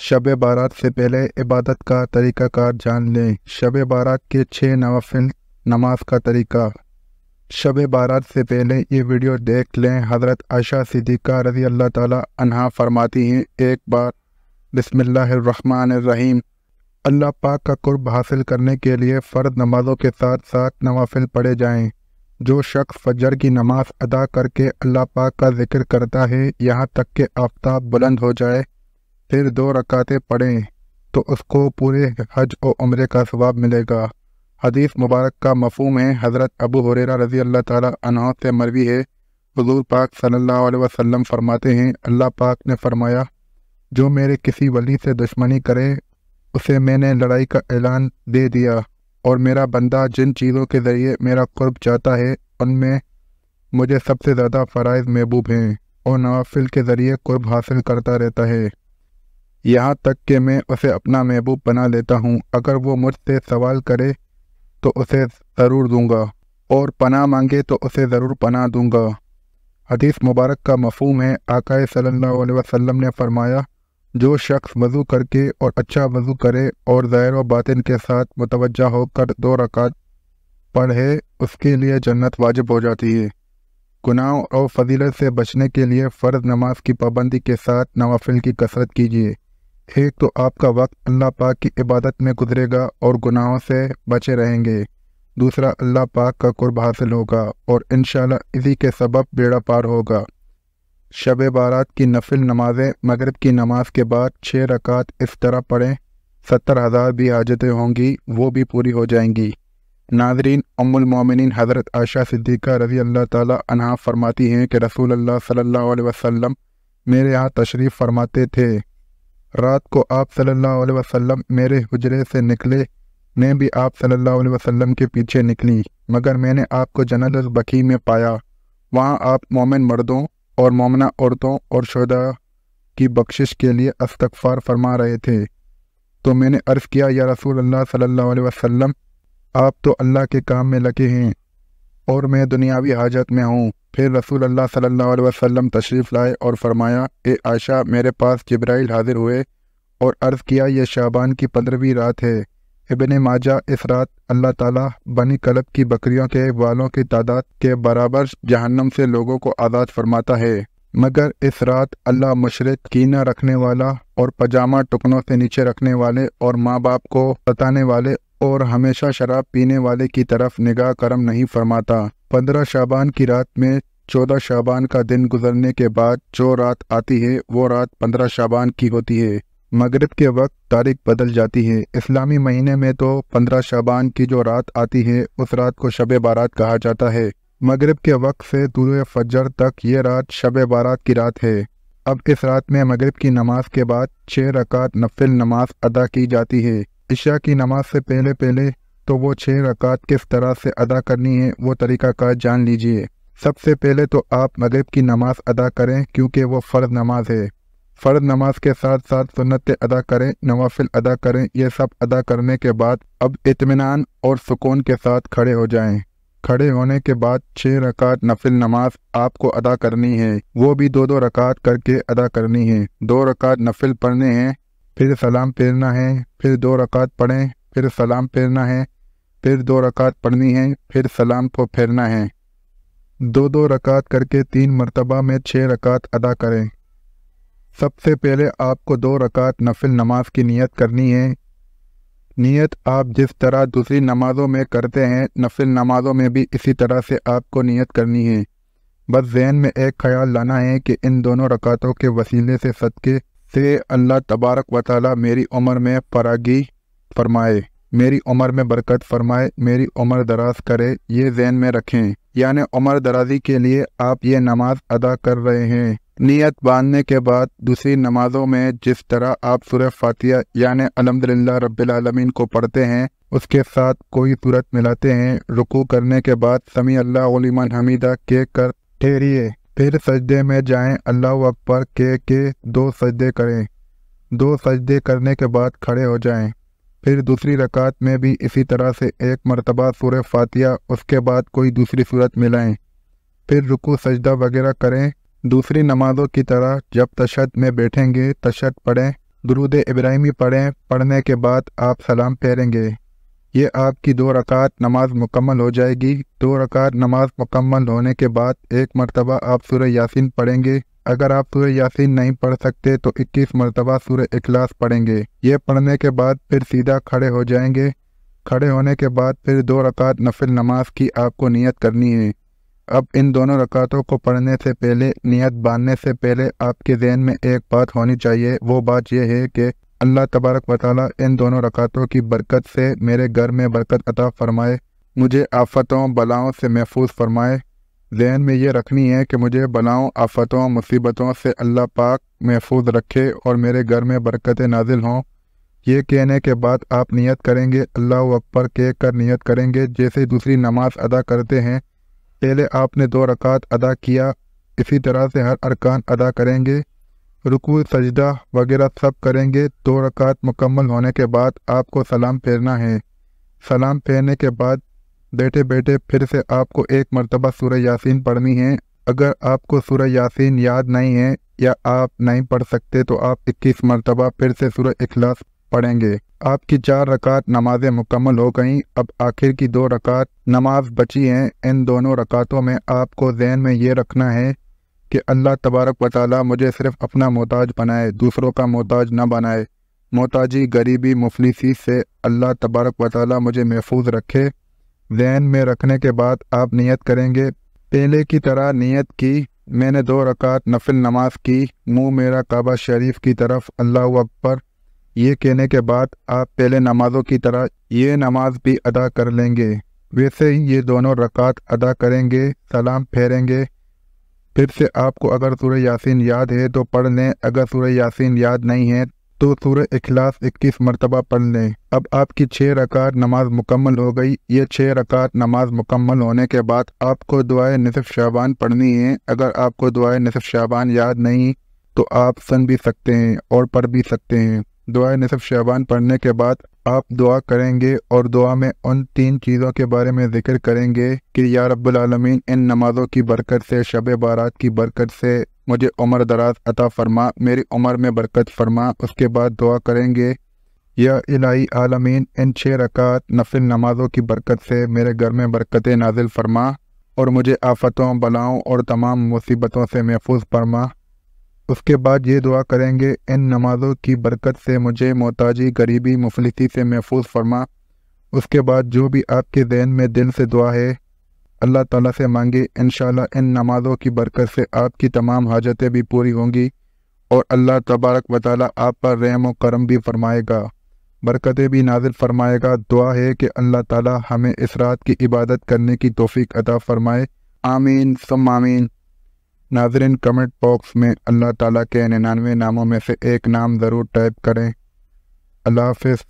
शब बारात से पहले इबादत का तरीक़ा कार जान लें। शब बारात के 6 नवाफिल नमाज का तरीक़ा। शब बारात से पहले ये वीडियो देख लें। हज़रत आयशा सिद्दीक़ा रज़ी अल्लाह ताला अन्हा फरमाती हैं, एक बार बिस्मिल्लाहिर्रहमानिर्रहीम अल्लाह पाक का कुर्ब हासिल करने के लिए फ़र्द नमाज़ों के साथ साथ नवाफिल पढ़े जाएं। जो शख्स फजर की नमाज अदा करके अल्लाह पाक का जिक्र करता है यहाँ तक कि आफ़ताब बुलंद हो जाए, फिर 2 रकातें पढ़ें तो उसको पूरे हज और उम्रे का सवाब मिलेगा। हदीस मुबारक का मफ़हूम है, हज़रत अबू हुरैरा रज़ी अल्लाह ताला अन्हु से मरवी है, हुज़ूर पाक सल्लल्लाहु अलैहि वसल्लम फरमाते हैं, अल्लाह पाक ने फरमाया, जो मेरे किसी वली से दुश्मनी करे उसे मैंने लड़ाई का ऐलान दे दिया, और मेरा बंदा जिन चीज़ों के ज़रिए मेरा कुर्ब चाहता है उनमें मुझे सबसे ज़्यादा फ़राइज़ महबूब हैं और नवाफिल के ज़रिए कुर्ब हासिल करता रहता है, यहाँ तक कि मैं उसे अपना महबूब बना लेता हूँ। अगर वो मुझसे सवाल करे तो उसे ज़रूर दूंगा, और पनाह मांगे तो उसे ज़रूर पनाह दूंगा। हदीस मुबारक का मफ़हूम है, आका सल्लल्लाहु अलैहि वसल्लम ने फरमाया, जो शख्स वज़ू करके और अच्छा वज़ू करे और ज़ाहिर व बातिन के साथ मुतवज्जा होकर 2 रकात पढ़े, उसके लिए जन्नत वाजिब हो जाती है। गुनाहों और फजीलत से बचने के लिए फ़र्ज़ नमाज की पाबंदी के साथ नवाफिल की कसरत कीजिए। एक तो आपका वक्त अल्लाह पाक की इबादत में गुजरेगा और गुनाहों से बचे रहेंगे, दूसरा अल्लाह पाक का कुर्ब हासिल होगा और इंशाअल्लाह इसी के सबब बेड़ा पार होगा। शब बारात की नफिल नमाज़ें मगरिब की नमाज के बाद 6 रकात इस तरह पढ़ें, 70,000 भी हाजतें होंगी वो भी पूरी हो जाएंगी। नाज़रीन, उम्मुल मोमिनीन हज़रत आयशा सिद्दीक़ा रज़ी अल्लाह ताला अन्हा फरमाती हैं कि रसूल अल्लाह सल्लल्लाहु अलैहि वसल्लम मेरे यहाँ तशरीफ़ फरमाते थे। रात को आप सल्लल्लाहु अलैहि वसल्लम मेरे हुजरे से निकले, मैं भी आप सल्लल्लाहु अलैहि वसल्लम के पीछे निकली, मगर मैंने आपको जन्नतुल बकी में पाया। वहाँ आप मोमिन मर्दों और मोमिना औरतों और शुहदा की बख्शिश के लिए इस्तग़फ़ार फरमा रहे थे। तो मैंने अर्ज़ किया, या रसूल अल्लाह सल्लल्लाहु अलैहि वसल्लम, आप तो अल्लाह के काम में लगे हैं और मैं दुनियावी हाजत में हूँ। फिर रसूल अल्लाह सल्लल्लाहु अलैहि वसल्लम तशरीफ़ लाए और फरमाया, ए आयशा, मेरे पास जिब्राइल हाजिर हुए और अर्ज़ किया, यह शाबान की 15वीं रात है। इब्ने माजा, इस रात अल्लाह ताला बनी कलब की बकरियों के वालों की तादाद के बराबर जहन्नम से लोगों को आज़ाद फरमाता है, मगर इस रात अल्लाह मुशरिक, कीना रखने वाला और पजामा टुकनों से नीचे रखने वाले और माँ बाप को सताने वाले और हमेशा शराब पीने वाले की तरफ निगाह करम नहीं फरमाता। 15 शाबान की रात में 14 शाबान का दिन गुजरने के बाद जो रात आती है वो रात 15 शाबान की होती है। मगरिब के वक्त तारीख बदल जाती है। इस्लामी महीने में तो 15 शाबान की जो रात आती है उस रात को शब बारात कहा जाता है। मगरिब के वक्त से तुलुए फजर तक ये रात शब बारात की रात है। अब इस रात में मगरिब की नमाज के बाद 6 रकात नफिल नमाज अदा की जाती है। इशा की नमाज से पहले पहले तो वो 6 रकात किस तरह से अदा करनी है वो तरीक़ाकार जान लीजिए। सबसे पहले तो आप मगरिब की नमाज अदा करें, क्योंकि वो फ़र्ज़ नमाज है। फ़र्ज़ नमाज के साथ साथ सुन्नतें अदा करें, नवाफिल अदा करें। ये सब अदा करने के बाद अब इत्मीनान और सुकून के साथ खड़े हो जाएं। खड़े होने के बाद 6 रकात नफिल नमाज आपको अदा करनी है, वो भी 2-2 रकात करके अदा करनी है। 2 रकात नफिल पढ़ने हैं, फिर सलाम फेरना है, फिर 2 रकात पढ़ें, फिर सलाम फेरना है, फिर 2 रकात पढ़नी है, फिर सलाम को फेरना है। 2-2 रकात करके 3 मरतबा में 6 रकात अदा करें। सबसे पहले आपको 2 रकात नफिल नमाज की नियत करनी है। नियत आप जिस तरह दूसरी नमाज़ों में करते हैं, नफिल नमाज़ों में भी इसी तरह से आपको नियत करनी है। बस ज़हन में एक ख्याल लाना है कि इन दोनों रकातों के वसीले से सदक़े से अल्लाह तबारक व तआला मेरी उम्र में फरागी फरमाए, मेरी उम्र में बरकत फरमाए, मेरी उम्र दराज करे। ये ज़हन में रखें, यानी उम्र दराजी के लिए आप ये नमाज अदा कर रहे हैं। नियत बांधने के बाद दूसरी नमाज़ों में जिस तरह आप सूरह फातिहा यानी अल्हम्दुलिल्लाह रब्बिल आलमीन को पढ़ते हैं, उसके साथ कोई सूरत मिलाते हैं। रुकू करने के बाद समी अल्लाहु लिमन हमीदा कह कर ठहरिए, फिर सजदे में जाएं, अल्लाहु अकबर कह के 2 सजदे करें। 2 सजदे करने के बाद खड़े हो जाएं। फिर दूसरी रकात में भी इसी तरह से 1 मरतबा सूरह फातिहा, उसके बाद कोई दूसरी सूरत मिलाएं। फिर रुकू सजदा वगैरह करें। दूसरी नमाज़ों की तरह जब तशहद में बैठेंगे तशहद पढ़ें, दुरूद इब्राहिमी पढ़ें। पढ़ने के बाद आप सलाम फेरेंगे। ये आपकी 2 रकात नमाज मुकम्मल हो जाएगी। 2 रकात नमाज मुकम्मल होने के बाद एक मरतबा आप सूरह यासीन पढ़ेंगे। अगर आप सूरह यासीन नहीं पढ़ सकते तो 21 मरतबा सूरह इखलास पढ़ेंगे। ये पढ़ने के बाद फिर सीधा खड़े हो जाएंगे। खड़े होने के बाद फिर 2 रकात नफिल नमाज की आपको नियत करनी है। अब इन दोनों रकातों को पढ़ने से पहले, नियत बांधने से पहले आपके ज़हन में एक बात होनी चाहिए। वो बात यह है कि अल्लाह तबारक व तआला इन दोनों रकातों की बरकत से मेरे घर में बरकत अता फरमाए, मुझे आफतों बलाओं से महफूज फरमाए। ज़हन में ये रखनी है कि मुझे बलाओं, आफतों, मुसीबतों से अल्लाह पाक महफूज रखे और मेरे घर में बरकतें नाजिल हों। ये कहने के बाद आप नियत करेंगे, अल्लाह अकबर कह कर नियत करेंगे। जैसे दूसरी नमाज अदा करते हैं, पहले आपने 2 रकात अदा किया, इसी तरह से हर अरकान अदा करेंगे। रुकू सजदा वगैरह सब करेंगे। 2 रकात मुकम्मल होने के बाद आपको सलाम फेरना है। सलाम फेरने के बाद बैठे बैठे फिर से आपको एक मरतबा सूरह यासीन पढ़नी है। अगर आपको सूरह यासीन याद नहीं है या आप नहीं पढ़ सकते तो आप 21 मरतबा फिर से सूरह इखलास पढ़ेंगे। आपकी 4 रकात नमाजें मुकम्मल हो गईं। अब आखिर की 2 रकात नमाज बची हैं। इन दोनों रकातों में आपको ज़हन में ये रखना है कि अल्लाह तबारक व तआला मुझे सिर्फ अपना मोहताज बनाए, दूसरों का मोहताज न बनाए। मोहताजी, गरीबी, मुफलिसी से अल्लाह तबारक व तआला मुझे महफूज रखे। ज़हन में रखने के बाद आप नियत करेंगे। पहले की तरह नियत की, मैंने 2 रकात नफिल नमाज की, मुँह मेरा काबा शरीफ की तरफ, अल्लाहु अकबर। ये कहने के बाद आप पहले नमाजों की तरह ये नमाज भी अदा कर लेंगे। वैसे ही ये दोनों रकात अदा करेंगे, सलाम फेरेंगे। फिर से आपको अगर सूरह यासीन याद है तो पढ़ लें, अगर सूरह यासीन याद नहीं है तो सूरह इखलास 21 मरतबा पढ़ लें। अब आपकी 6 रकात नमाज मुकम्मल हो गई। ये 6 रकात नमाज मुकम्मल होने के बाद आपको दुआए निसफ शाबान पढ़नी है। अगर आपको दुआए निसफ शाबान याद नहीं तो आप सुन भी सकते हैं और पढ़ भी सकते हैं। दुआ निसफ शाबान पढ़ने के बाद आप दुआ करेंगे और दुआ में उन 3 चीज़ों के बारे में जिक्र करेंगे कि या रब्बुल आलमीन, इन नमाज़ों की बरकत से, शब बारात की बरकत से मुझे उम्र दराज अता फरमा, मेरी उम्र में बरकत फरमा। उसके बाद दुआ करेंगे, या इलाही आलमीन, इन 6 रकात नफिल नमाज़ों की बरकत से मेरे घर में बरकतें नाजिल फरमा और मुझे आफतों, बलाओं और तमाम मुसीबतों से महफूज फरमा। उसके बाद ये दुआ करेंगे, इन नमाज़ों की बरकत से मुझे मोहताजी, गरीबी, मुफलिसी से महफूज फरमा। उसके बाद जो भी आपके ज़हन में दिल से दुआ है अल्लाह ताला से मांगे। इंशाअल्लाह इन नमाज़ों की बरकत से आपकी तमाम हाजतें भी पूरी होंगी और अल्लाह तबारक व तआला आप पर रहम व करम भी फरमाएगा, बरकतें भी नाजिल फरमाएगा। दुआ है कि अल्लाह ताला हमें इस रात की इबादत करने की तौफीक अता फरमाए। आमीन सुम्मा आमीन। नाज़रीन, कमेंट बॉक्स में अल्लाह ताला के 99 नामों में से एक नाम ज़रूर टाइप करें। अल्लाह हाफ़िज़।